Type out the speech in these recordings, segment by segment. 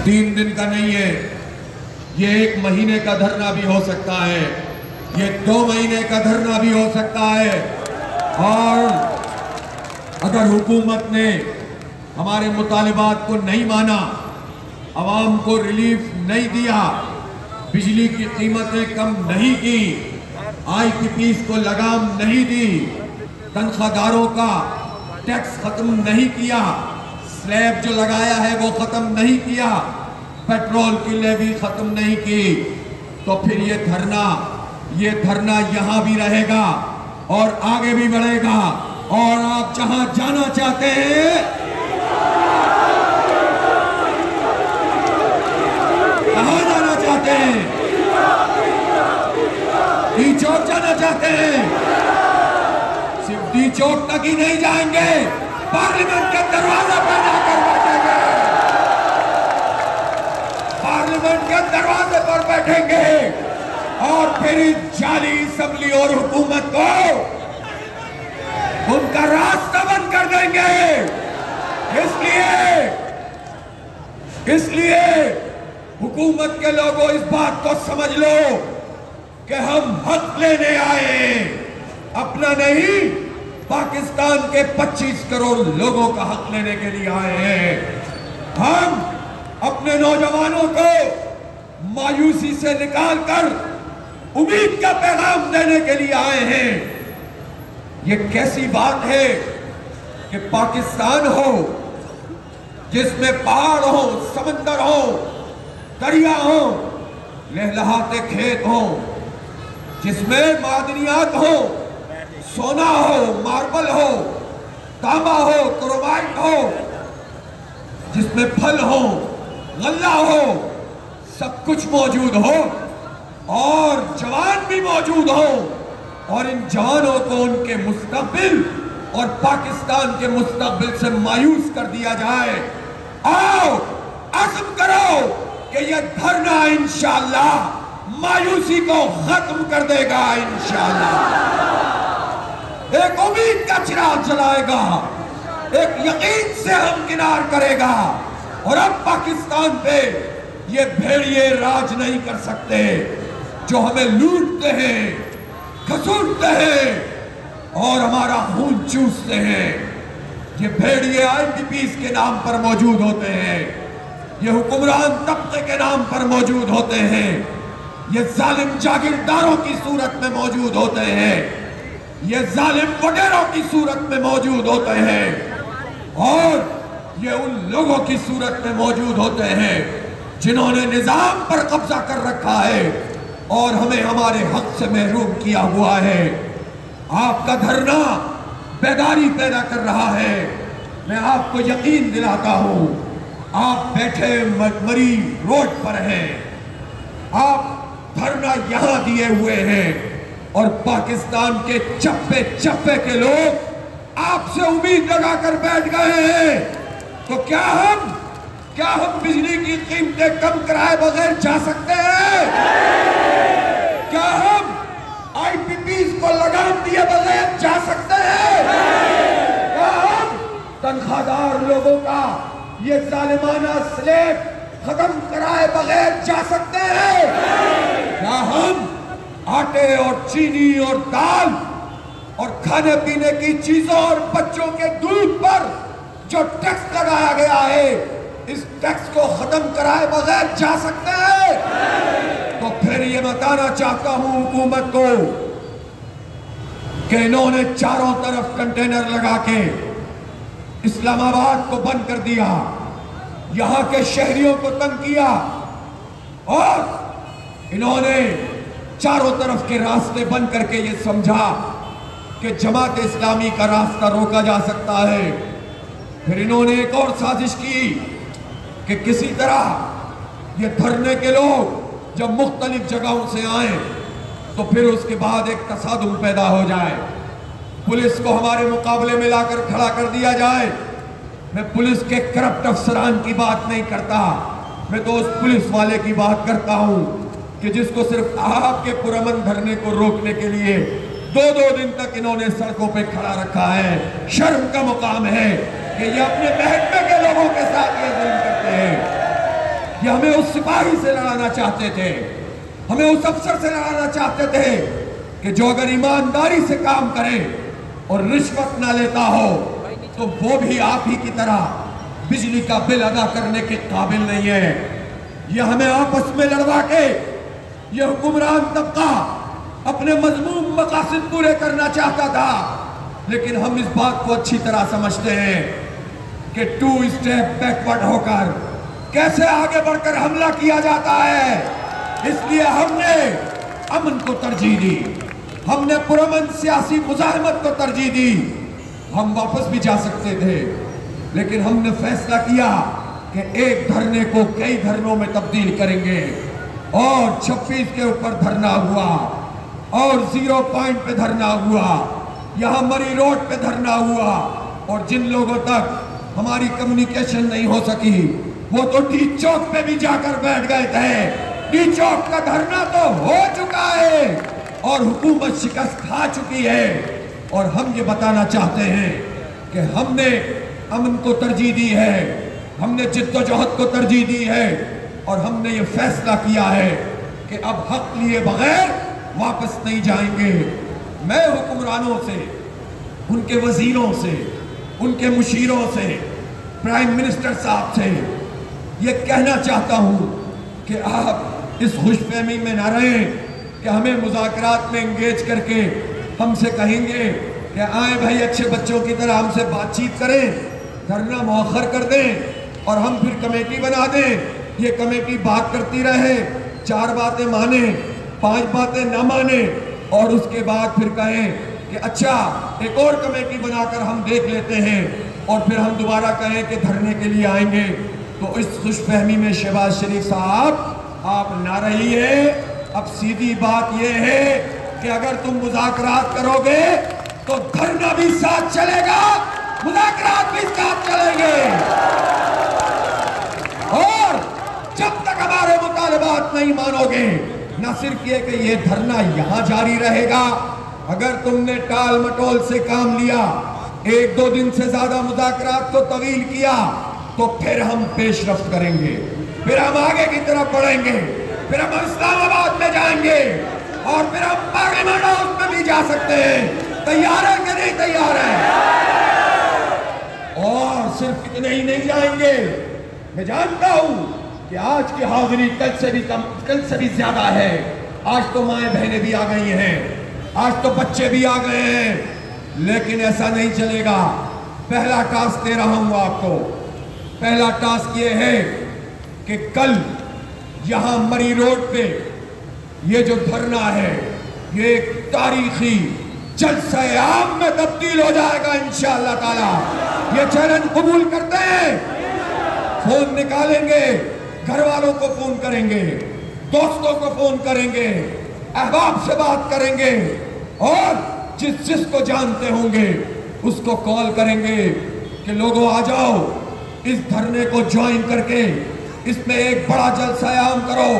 3 दिन का नहीं है, ये 1 महीने का धरना भी हो सकता है, ये 2 महीने का धरना भी हो सकता है। और अगर हुकूमत ने हमारे मुतालिबात को नहीं माना, आवाम को रिलीफ नहीं दिया, बिजली की कीमतें कम नहीं की, IPPs को लगाम नहीं दी, तनख्वाहदारों का टैक्स खत्म नहीं किया, स्लैब जो लगाया है वो खत्म नहीं किया, पेट्रोल की लेवी खत्म नहीं की, तो फिर ये धरना यहां भी रहेगा और आगे भी बढ़ेगा। और आप जहां जाना चाहते हैं, कहां जाना चाहते हैं? डी चौक जाना चाहते हैं? सिर्फ डी चौक तक ही नहीं जाएंगे, पार्लियामेंट के दरवाजे पर जाकर बैठेंगे, पार्लियामेंट के दरवाजे पर बैठेंगे और फिर इस जाली असेंबली और हुकूमत को उनका रास्ता बंद कर देंगे। इसलिए हुकूमत के लोगों इस बात को समझ लो कि हम हक लेने आए, अपना नहीं, पाकिस्तान के 25 करोड़ लोगों का हक लेने के लिए आए हैं। हम अपने नौजवानों को मायूसी से निकालकर उम्मीद का पैगाम देने के लिए आए हैं। ये कैसी बात है कि पाकिस्तान हो जिसमें पहाड़ हो, समंदर हो, दरिया हो, लहलहाते खेत हो, जिसमें मादनियात हो, सोना हो, मार्बल हो, तांबा हो, क्रोमाइट हो, जिसमें फल हो, गल्ला हो, सब कुछ मौजूद हो और जवान भी मौजूद हो, और इन जवानों को उनके मुस्तकबिल और पाकिस्तान के मुस्तकबिल से मायूस कर दिया जाए। आओ अज़्म करो कि यह धरना इंशाअल्लाह मायूसी को खत्म कर देगा, इंशाअल्लाह एक उम्मीद का चिराग जलाएगा, एक यकीन से हमकिनार करेगा। और अब पाकिस्तान पे ये भेड़िए राज नहीं कर सकते जो हमें लूटते हैं, खसूटते हैं और हमारा खून चूसते हैं। ये भेड़िए IPPs के नाम पर मौजूद होते हैं, ये हुक्मरान तबके के नाम पर मौजूद होते हैं, ये जालिम जागीरदारों की सूरत में मौजूद होते हैं, ये जालिम वडेरों की सूरत में मौजूद होते हैं, और ये उन लोगों की सूरत में मौजूद होते हैं जिन्होंने निजाम पर कब्जा कर रखा है और हमें हमारे हक से महरूम किया हुआ है। आपका धरना बेदारी पैदा कर रहा है। मैं आपको यकीन दिलाता हूं, आप बैठे मरी रोड पर हैं, आप धरना यहां दिए हुए हैं और पाकिस्तान के चप्पे चप्पे के लोग आपसे उम्मीद लगाकर बैठ गए हैं। तो क्या हम बिजली की कीमतें कम कराए बगैर जा सकते हैं? क्या हम IPPs को लगाम दिए बगैर जा सकते हैं? क्या हम तनख्वाहदार लोगों का ये जालिमाना स्लैब खत्म कराए बगैर जा सकते हैं? क्या हम आटे और चीनी और दाल और खाने पीने की चीजों और बच्चों के दूध पर जो टैक्स लगाया गया है, इस टैक्स को खत्म कराए बगैर जा सकते हैं? तो फिर ये बताना चाहता हूं हुकूमत को कि इन्होंने चारों तरफ कंटेनर लगा के इस्लामाबाद को बंद कर दिया, यहां के शहरियों को तंग किया, और इन्होंने चारों तरफ के रास्ते बंद करके ये समझा कि जमात इस्लामी का रास्ता रोका जा सकता है। फिर इन्होंने एक और साजिश की कि किसी तरह ये धरने के लोग जब मुख्तलिफ जगहों से आए तो फिर उसके बाद एक तसादुम पैदा हो जाए, पुलिस को हमारे मुकाबले में लाकर खड़ा कर दिया जाए। मैं पुलिस के करप्ट अफसरान की बात नहीं करता, मैं तो उस पुलिस वाले की बात करता हूं कि जिसको सिर्फ आपके पुरअमन धरने को रोकने के लिए 2-2 दिन तक इन्होंने सड़कों पे खड़ा रखा है। शर्म का मुकाम है कि ये अपने महकमे के लोगों के साथ ये जुल्म करते हैं। ये हमें उस सिपाही से लड़ाना चाहते थे, हमें उस अफसर से लड़ाना चाहते थे कि जो अगर ईमानदारी से काम करे और रिश्वत ना लेता हो तो वो भी आप ही की तरह बिजली का बिल अदा करने के काबिल नहीं है। ये हमें आपस में लड़वा के ये हुक्मरान तबका अपने मजमूम मकासद पूरे करना चाहता था, लेकिन हम इस बात को अच्छी तरह समझते हैं कि 2 स्टेप बैकवर्ड होकर कैसे आगे बढ़कर हमला किया जाता है। इसलिए हमने अमन को तरजीह दी, हमने पुरअमन सियासी मुजाहिमत को तरजीह दी। हम वापस भी जा सकते थे, लेकिन हमने फैसला किया कि एक धरने को कई धरनों में तब्दील करेंगे। और 26 के ऊपर धरना हुआ और 0 पॉइंट पे धरना हुआ, यहाँ मरी रोड पे धरना हुआ। और जिन लोगों तक हमारी कम्युनिकेशन नहीं हो सकी वो तो डी चौक पे भी जाकर बैठ गए थे। डी चौक का धरना तो हो चुका है और हुकूमत शिकस्त खा चुकी है। और हम ये बताना चाहते हैं कि हमने अमन को तरजीह दी है, हमने जिद्दोजहद को तरजीह दी है और हमने ये फैसला किया है कि अब हक लिए बगैर वापस नहीं जाएंगे। मैं हुक्मरानों से, उनके वजीरों से, उनके मुशीरों से, प्राइम मिनिस्टर साहब से ये कहना चाहता हूं कि आप इस खुशफहमी में ना रहें कि हमें मुज़ाकरात में एंगेज करके हमसे कहेंगे कि आए भाई अच्छे बच्चों की तरह हमसे बातचीत करें, धरना मौखर कर दें और हम फिर कमेटी बना दें। ये कमेटी बात करती रहे, 4 बातें माने, 5 बातें ना माने और उसके बाद फिर कहें कि अच्छा एक और कमेटी बनाकर हम देख लेते हैं और फिर हम दोबारा कहें कि धरने के लिए आएंगे। तो इस खुशफहमी में शहबाज शरीफ साहब आप ना रहिए। अब सीधी बात यह है कि अगर तुम मुज़ाकरात करोगे तो धरना भी साथ चलेगा, मुज़ाकरात भी साथ चलेंगे। और जब तक हमारे मुतालबात नहीं मानोगे, न सिर्फ ये कि ये धरना यहां जारी रहेगा, अगर तुमने टाल मटोल से काम लिया, 1-2 दिन से ज्यादा मुज़ाकरात को तवील किया, तो फिर हम पेशरफ्त करेंगे, फिर हम आगे की तरफ बढ़ेंगे, फिर हम इस्लामाबाद में जाएंगे और फिर हम पार्लियामेंट हाउस में भी जा सकते हैं। तैयार है कि नहीं तैयार है? और सिर्फ इतने ही नहीं जाएंगे, मैं जानता हूं कि आज की हाजिरी कल से भी कम, कल से भी ज्यादा है। आज तो माएं बहनें भी आ गई हैं, आज तो बच्चे भी आ गए हैं, लेकिन ऐसा नहीं चलेगा। पहला टास्क दे रहा हूं आपको। पहला टास्क ये है कि कल यहां मरी रोड पे ये जो धरना है ये एक तारीखी जलसे आम में तब्दील हो जाएगा इंशाअल्लाह ताला। ये चैलेंज कबूल करते हैं, फोन निकालेंगे, घर वालों को फोन करेंगे, दोस्तों को फोन करेंगे, अहबाब से बात करेंगे और जिसको जानते होंगे उसको कॉल करेंगे कि लोगों आ जाओ, इस धरने को ज्वाइन करके इसमें एक बड़ा जलसा आम करो,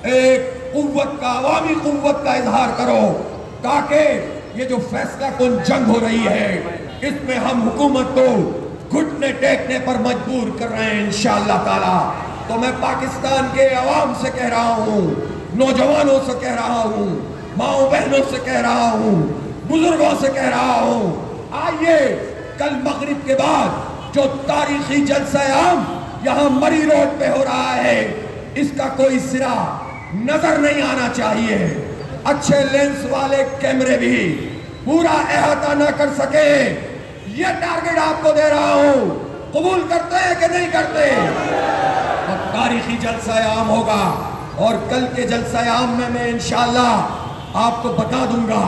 एक कुव्वत का, अवामी कुव्वत का इजहार करो, ताकि ये जो फैसला कुन जंग हो रही है इसमें हम हुकूमत को घुटने टेकने पर मजबूर कर रहे हैं इंशाअल्लाह ताला। तो मैं पाकिस्तान के अवाम से कह रहा हूँ, नौजवानों से कह रहा हूँ, माओ बहनों से कह रहा हूँ, बुजुर्गों से कह रहा हूँ, आइए कल मगरिब के बाद जो तारीखी जलसा आम यहाँ मरी रोड पे हो रहा है, इसका कोई सिरा नजर नहीं आना चाहिए। अच्छे लेंस वाले कैमरे भी पूरा अहाता न कर सके, ये टारगेट आपको दे रहा हूं। कबूल करते हैं कि नहीं करते? तो तारीखी जलसा आम होगा और कल के जलसा आम में मैं इंशाअल्लाह आपको बता दूंगा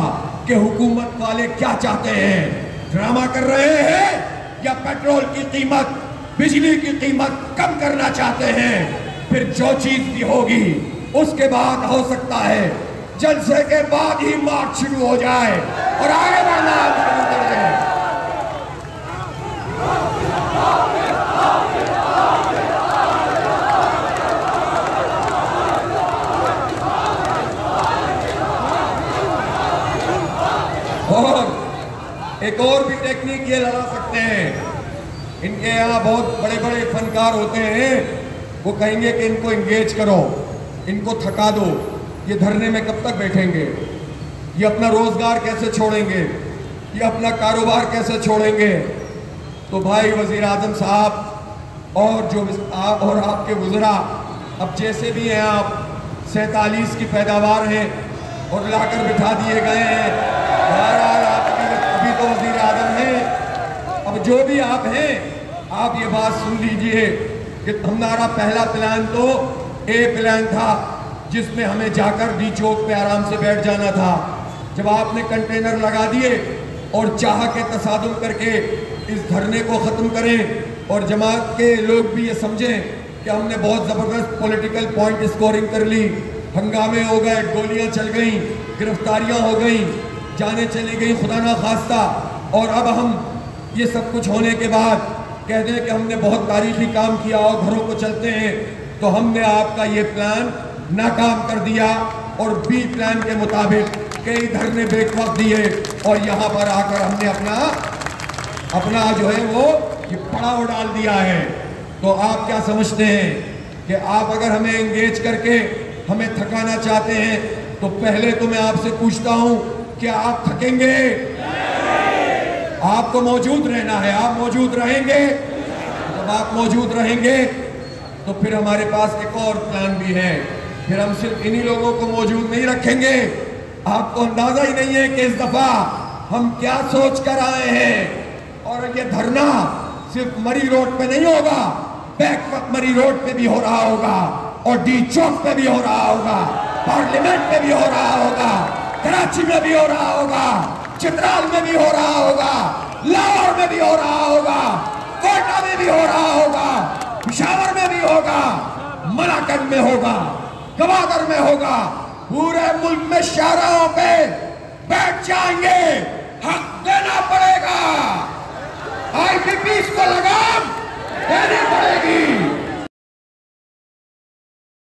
कि हुकूमत वाले क्या चाहते हैं। ड्रामा कर रहे हैं या पेट्रोल की कीमत, बिजली की कीमत कम करना चाहते हैं। फिर जो चीज भी होगी उसके बाद हो सकता है जलसे के बाद ही मार्च शुरू हो जाए और आगे बढ़ना शुरू कर दें। और एक और भी टेक्निक ये लगा सकते हैं, इनके यहाँ बहुत बड़े बड़े फनकार होते हैं, वो कहेंगे कि इनको एंगेज करो, इनको थका दो, ये धरने में कब तक बैठेंगे, ये अपना रोजगार कैसे छोड़ेंगे, ये अपना कारोबार कैसे छोड़ेंगे। तो भाई वजीर आजम साहब और जो आप और आपके वज़रा अब जैसे भी हैं, आप 47 की पैदावार हैं और लाकर बिठा दिए गए हैं। बहरहाल आप अभी तो वजीर आजम हैं, अब जो भी आप हैं, आप ये बात सुन लीजिए कि हमारा पहला प्लान तो ए प्लान था, जिसमें हमें जाकर डी चौक पे आराम से बैठ जाना था। जब आपने कंटेनर लगा दिए और चाह के तसादुम करके इस धरने को ख़त्म करें और जमात के लोग भी ये समझें कि हमने बहुत ज़बरदस्त पॉलिटिकल पॉइंट स्कोरिंग कर ली, हंगामे हो गए, गोलियां चल गईं, गिरफ्तारियां हो गईं, जाने चली गई खुदा ना खास्ता, और अब हम ये सब कुछ होने के बाद कह दें कि हमने बहुत तारीखी काम किया और घरों को चलते हैं, तो हमने आपका ये प्लान नाकाम कर दिया और बी प्लान के मुताबिक कई धरने बेवकूफ़ दिए और यहाँ पर आकर हमने अपना जो है वो ये पड़ाव डाल दिया है। तो आप क्या समझते हैं कि आप अगर हमें एंगेज करके हमें थकाना चाहते हैं, तो पहले तो मैं आपसे पूछता हूँ, क्या आप थकेंगे? आपको मौजूद रहना है, आप मौजूद रहेंगे। जब आप मौजूद रहेंगे तो फिर हमारे पास एक और प्लान भी है, फिर हम सिर्फ इन्हीं लोगों को मौजूद नहीं रखेंगे। आपको अंदाजा ही नहीं है कि इस दफा हम क्या सोच कर आए हैं। और ये धरना सिर्फ मरी रोड पे नहीं होगा, बैकवक्त मरी रोड पे भी हो रहा होगा और डी चौक पे भी हो रहा होगा, पार्लियामेंट में भी हो रहा होगा, कराची में भी हो रहा होगा, चित्राल में भी हो रहा होगा, लाहौर में भी हो रहा होगा, कोयटा में भी हो रहा होगा, पिशावर में भी होगा, मलाकंद में होगा, गवादर में होगा। पूरे मुल्क में शाहराहों पे बैठ जाएंगे